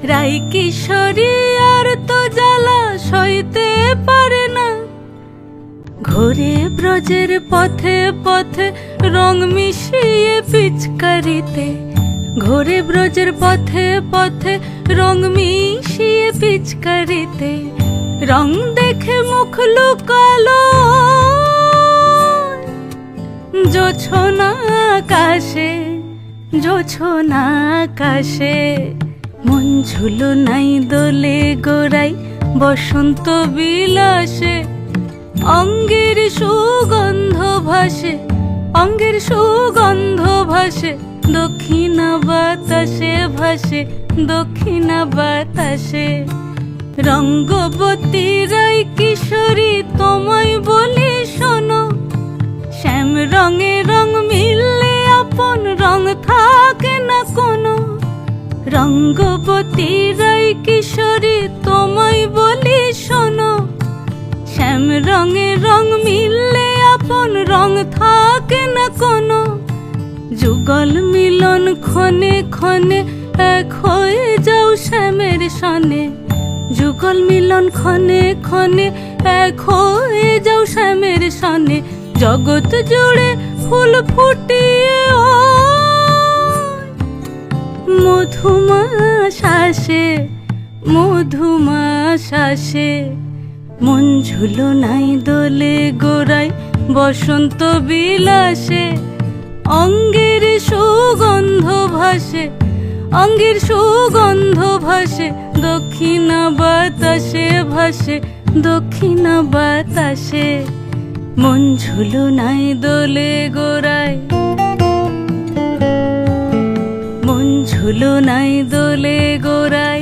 রাই কিশোরী আর তো জ্বালা সইতে পারে না। ঘোরে ব্রজের পথে পথে রং মিশিয়ে পিচকারিতে, ঘোরে ব্রজের পথে পথে রং মিশিয়ে পিচকারিতে। রং দেখে মুখ লুকালো জোছনা আকাশে, জোছনা আকাশে। মন ঝুলো নাই দোলে গোড়াই বসন্ত বিলাসে। অঙ্গের সুগন্ধ ভাসে, অঙ্গের সুগন্ধ ভাসে, দক্ষিণা বাতাসে ভাসে, দক্ষিণা বাতাসে। রঙ্গবতী রাই কিশোরী তোমায় বলি শোনো, শ্যাম রঙে রং মিললে আপন রং থাকে না কোনো। রঙ্গবতী রাই কিশোরী তোমায় বলি শোনো, শ্যাম রঙে রং মিললে আপন রং থাকে না কোনো। যুগল মিলন ক্ষণে ক্ষণে এক হয়ে যাও শ্যামের সনে, যুগল মিলন ক্ষণে ক্ষণে এক হয়ে যাও শ্যামের সনে। জগৎ জুড়ে ফুল ফুটিয়ে ও মধুমাশাসে, মধুমাশাসে। মন ঝুলো নাই দোলে গোড়াই বসন্ত বিলাসে। অঙ্গের সুগন্ধ ভাসে, অঙ্গের সুগন্ধ ভাসে, দক্ষিণা বাতাসে ভাসে, দক্ষিণা বাতাসে। মন ঝুলো নাই দোলে গোড়াই, মন ঝুলো নাই দোলে গোড়াই।